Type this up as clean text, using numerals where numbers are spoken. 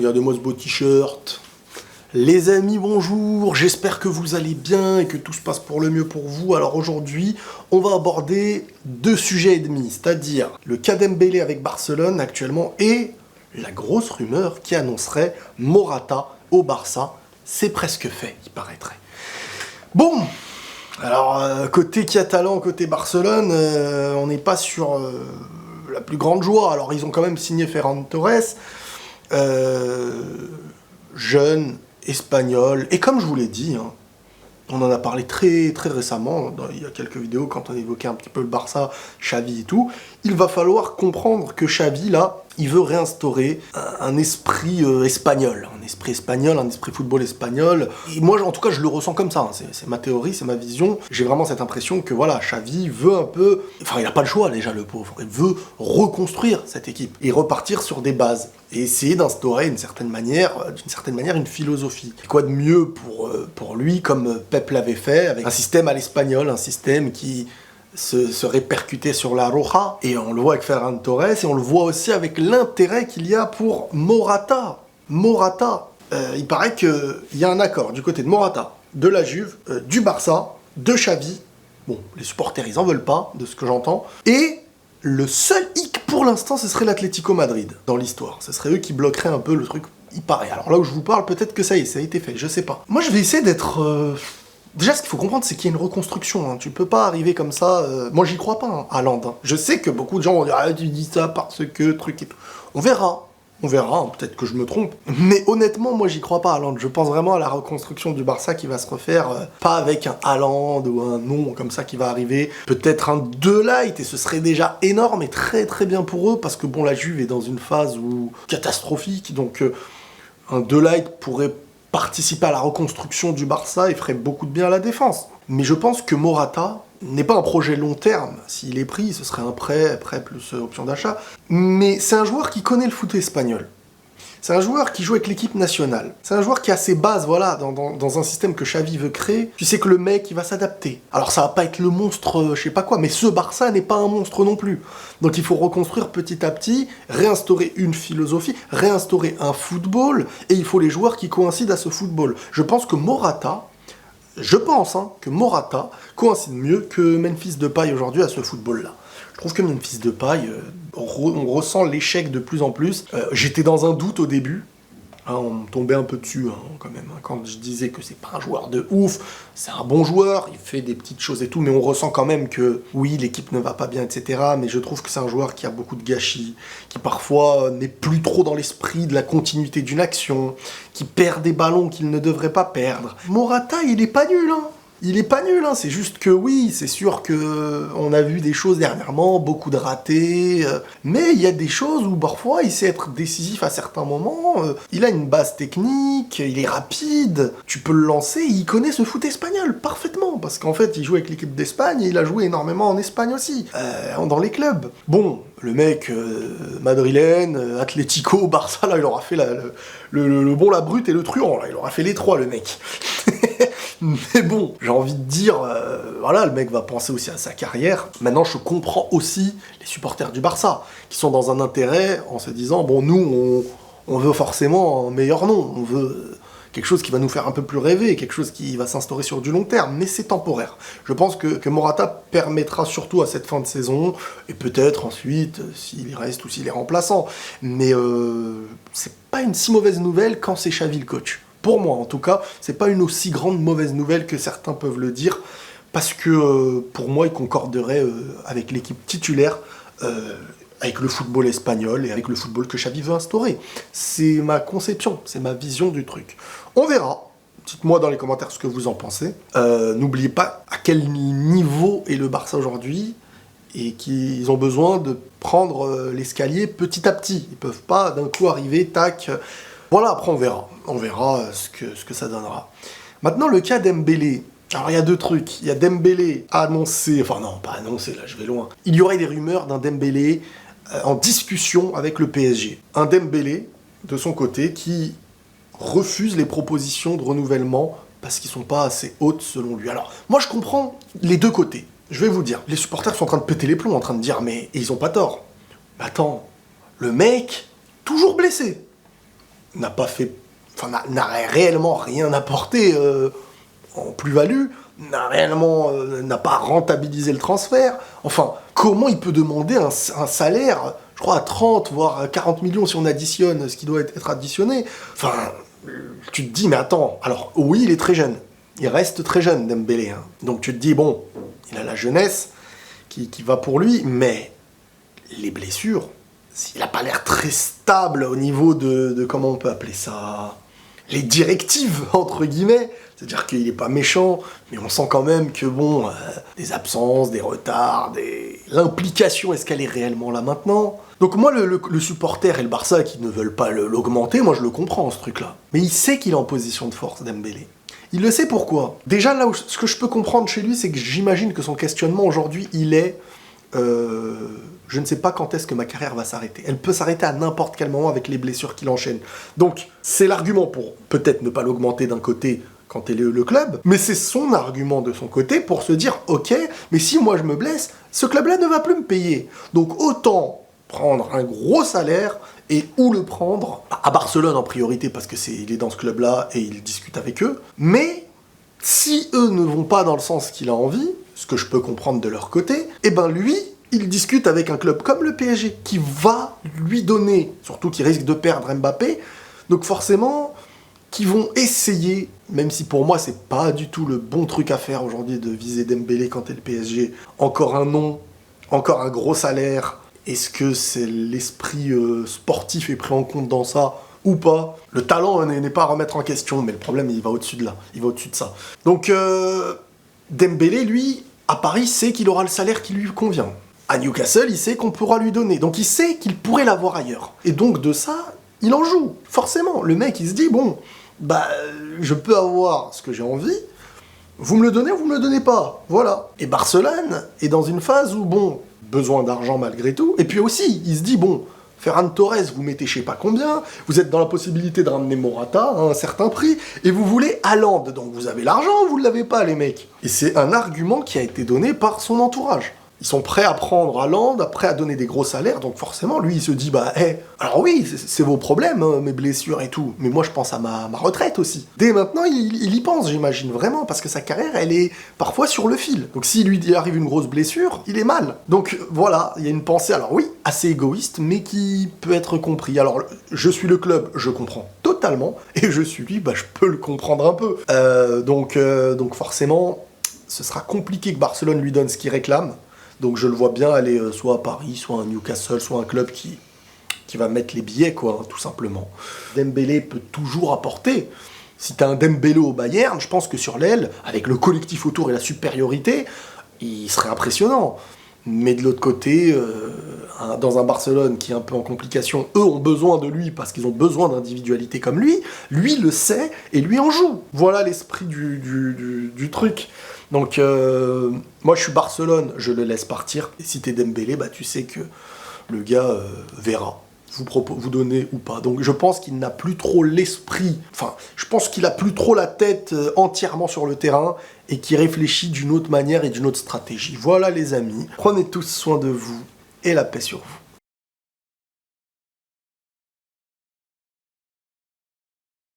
Regardez-moi ce beau t-shirt. Les amis, bonjour, j'espère que vous allez bien et que tout se passe pour le mieux pour vous. Alors aujourd'hui, on va aborder 2 sujets et demi, c'est-à-dire le cas Dembélé avec Barcelone actuellement et la grosse rumeur qui annoncerait Morata au Barça. C'est presque fait, il paraîtrait. Bon, alors côté catalan, côté Barcelone, on n'est pas sur la plus grande joie. Alors ils ont quand même signé Ferran Torres, jeune, espagnol, et comme je vous l'ai dit, hein, on en a parlé très récemment, il y a quelques vidéos quand on évoquait un petit peu le Barça, Xavi et tout, il va falloir comprendre que Xavi, là, il veut réinstaurer un esprit espagnol, un esprit football espagnol, et moi, en tout cas, je le ressens comme ça, hein. C'est ma théorie, c'est ma vision, j'ai vraiment cette impression que, voilà, Xavi veut un peu, enfin, il n'a pas le choix, déjà, le pauvre, il veut reconstruire cette équipe, et repartir sur des bases, et essayer d'instaurer d'une certaine manière, une philosophie. Et quoi de mieux pour lui, comme Pep l'avait fait, avec un système à l'espagnol, un système qui se répercutait sur la Roja, et on le voit avec Ferran Torres, et on le voit aussi avec l'intérêt qu'il y a pour Morata. Il paraît qu'il y a un accord du côté de Morata, de la Juve, du Barça, de Xavi, bon, les supporters ils en veulent pas, de ce que j'entends, et le seul hic pour l'instant ce serait l'Atlético Madrid, dans l'histoire, ce serait eux qui bloqueraient un peu le truc, il paraît. Alors là où je vous parle, peut-être que ça y est, ça a été fait, je sais pas. Moi je vais essayer d'être... Déjà, ce qu'il faut comprendre, c'est qu'il y a une reconstruction. Hein. Tu peux pas arriver comme ça... Moi, j'y crois pas, hein, à Haaland. Hein. Je sais que beaucoup de gens vont dire « Ah, tu dis ça parce que... truc et tout. » On verra, hein, peut-être que je me trompe. Mais honnêtement, moi, j'y crois pas à Haaland. Je pense vraiment à la reconstruction du Barça qui va se refaire, pas avec un Haaland ou un nom comme ça qui va arriver. Peut-être un De Ligt, et ce serait déjà énorme et très bien pour eux, parce que bon, la Juve est dans une phase catastrophique, donc un De Ligt pourrait participer à la reconstruction du Barça et ferait beaucoup de bien à la défense. Mais je pense que Morata n'est pas un projet long terme. S'il est pris, ce serait un prêt plus option d'achat. Mais c'est un joueur qui connaît le foot espagnol. C'est un joueur qui joue avec l'équipe nationale. C'est un joueur qui a ses bases, voilà, dans un système que Xavi veut créer. Tu sais que le mec, il va s'adapter. Alors ça va pas être le monstre, je sais pas quoi, mais ce Barça n'est pas un monstre non plus. Donc il faut reconstruire petit à petit, réinstaurer une philosophie, réinstaurer un football, et il faut les joueurs qui coïncident à ce football. Je pense que Morata coïncide mieux que Memphis Depay aujourd'hui à ce football-là. Je trouve que Memphis Depay, on ressent l'échec de plus en plus. J'étais dans un doute au début, hein, on me tombait un peu dessus hein, quand même, hein, quand je disais que c'est pas un joueur de ouf, c'est un bon joueur, il fait des petites choses et tout, mais on ressent quand même que oui, l'équipe ne va pas bien, etc. Mais je trouve que c'est un joueur qui a beaucoup de gâchis, qui parfois n'est plus trop dans l'esprit de la continuité d'une action, qui perd des ballons qu'il ne devrait pas perdre. Morata, il est pas nul, hein. Il est pas nul, hein, c'est juste que oui, c'est sûr que on a vu des choses dernièrement, beaucoup de ratés, mais il y a des choses où parfois il sait être décisif à certains moments, il a une base technique, il est rapide, tu peux le lancer, il connaît ce foot espagnol parfaitement, parce qu'en fait il joue avec l'équipe d'Espagne et il a joué énormément en Espagne aussi, dans les clubs. Bon, le mec madrilène, Atlético, Barça, là il aura fait le bon, la brute et le truand, là il aura fait les trois le mec. Mais bon, j'ai envie de dire, voilà, le mec va penser aussi à sa carrière. Maintenant, je comprends aussi les supporters du Barça, qui sont dans un intérêt en se disant, bon, nous, on veut forcément un meilleur nom, on veut quelque chose qui va nous faire un peu plus rêver, quelque chose qui va s'instaurer sur du long terme, mais c'est temporaire. Je pense que Morata permettra surtout à cette fin de saison, et peut-être ensuite, s'il reste ou s'il est remplaçant, mais c'est pas une si mauvaise nouvelle quand c'est Xavi le coach. Pour moi, en tout cas, c'est pas une aussi grande mauvaise nouvelle que certains peuvent le dire, parce que pour moi, il concorderait avec l'équipe titulaire, avec le football espagnol et avec le football que Xavi veut instaurer. C'est ma conception, c'est ma vision du truc. On verra. Dites-moi dans les commentaires ce que vous en pensez. N'oubliez pas à quel niveau est le Barça aujourd'hui, et qu'ils ont besoin de prendre l'escalier petit à petit. Ils peuvent pas d'un coup arriver, tac... Voilà, après on verra ce que ça donnera. Maintenant, le cas Dembélé. Alors, il y a 2 trucs. Il y a Dembélé annoncé, enfin non, pas annoncé, là, je vais loin. Il y aurait des rumeurs d'un Dembélé en discussion avec le PSG. Un Dembélé, de son côté, qui refuse les propositions de renouvellement parce qu'ils sont pas assez hautes selon lui. Alors, moi, je comprends les 2 côtés. Je vais vous dire, les supporters sont en train de péter les plombs, en train de dire, mais ils ont pas tort. Mais attends, le mec, toujours blessé. n'a pas fait, enfin n'a réellement rien apporté en plus-value, n'a pas rentabilisé le transfert. Enfin, comment il peut demander un salaire, je crois à 30 voire à 40 millions si on additionne ce qui doit être additionné. Enfin, tu te dis mais attends, alors oui il est très jeune, il reste très jeune Dembélé, hein. Donc tu te dis bon, il a la jeunesse qui va pour lui, mais les blessures, il n'a pas l'air très stable au niveau de comment on peut appeler ça, les directives, entre guillemets. C'est-à-dire qu'il n'est pas méchant, mais on sent quand même que bon, des absences, des retards, l'implication, est-ce qu'elle est réellement là maintenant? Donc moi, le supporter et le Barça qui ne veulent pas l'augmenter, moi je le comprends ce truc-là. Mais il sait qu'il est en position de force, Dembélé. Il le sait pourquoi. Déjà là, ce que je peux comprendre chez lui, c'est que j'imagine que son questionnement aujourd'hui, il est... je ne sais pas quand est-ce que ma carrière va s'arrêter. Elle peut s'arrêter à n'importe quel moment avec les blessures qu'il enchaîne. Donc, c'est l'argument pour peut-être ne pas l'augmenter d'un côté quand elle est le club, mais c'est son argument de son côté pour se dire « Ok, mais si moi je me blesse, ce club-là ne va plus me payer. Donc autant prendre un gros salaire et où le prendre à Barcelone en priorité parce que il est dans ce club-là et il discute avec eux. Mais si eux ne vont pas dans le sens qu'il a envie, ce que je peux comprendre de leur côté, eh ben lui, il discute avec un club comme le PSG qui va lui donner, surtout qu'il risque de perdre Mbappé, donc forcément, qui vont essayer, même si pour moi c'est pas du tout le bon truc à faire aujourd'hui de viser Dembélé quand t'es le PSG, encore un nom, encore un gros salaire, est-ce que c'est l'esprit sportif est pris en compte dans ça ou pas? Le talent n'est pas à remettre en question, mais le problème il va au-dessus de là, il va au-dessus de ça. Donc Dembélé, lui, à Paris, sait qu'il aura le salaire qui lui convient. À Newcastle, il sait qu'on pourra lui donner. Donc il sait qu'il pourrait l'avoir ailleurs. Et donc de ça, il en joue. Forcément. Le mec, il se dit, bon, bah, je peux avoir ce que j'ai envie. Vous me le donnez ou vous me le donnez pas. Voilà. Et Barcelone est dans une phase où, bon, besoin d'argent malgré tout. Et puis aussi, il se dit, bon, Ferran Torres, vous mettez je sais pas combien, vous êtes dans la possibilité de ramener Morata à un certain prix, et vous voulez Haaland, donc vous avez l'argent ou vous ne l'avez pas, les mecs? Et c'est un argument qui a été donné par son entourage. Ils sont prêts à prendre Haaland, prêts à donner des gros salaires, donc forcément, lui, il se dit, bah, alors oui, c'est vos problèmes, hein, mes blessures et tout, mais moi, je pense à ma retraite aussi. Dès maintenant, il y pense, j'imagine, vraiment, parce que sa carrière, elle est parfois sur le fil. Donc si lui, il arrive une grosse blessure, il est mal. Donc voilà, il y a une pensée, alors oui, assez égoïste, mais qui peut être compris. Alors, je suis le club, je comprends totalement, et je suis lui, bah, je peux le comprendre un peu. Donc forcément, ce sera compliqué que Barcelone lui donne ce qu'il réclame. Donc je le vois bien aller soit à Paris, soit à Newcastle, soit un club qui va mettre les billets, quoi, hein, tout simplement. Dembélé peut toujours apporter. Si t'as un Dembélé au Bayern, je pense que sur l'aile, avec le collectif autour et la supériorité, il serait impressionnant. Mais de l'autre côté, dans un Barcelone qui est un peu en complication, eux ont besoin de lui parce qu'ils ont besoin d'individualité comme lui le sait et lui en joue. Voilà l'esprit du truc. Donc, moi je suis Barcelone, je le laisse partir. Et si t'es Dembélé, bah tu sais que le gars verra. Vous donnez ou pas. Donc je pense qu'il n'a plus trop l'esprit, enfin, je pense qu'il a plus trop la tête entièrement sur le terrain et qu'il réfléchit d'une autre manière et d'une autre stratégie. Voilà les amis, prenez tous soin de vous et la paix sur vous.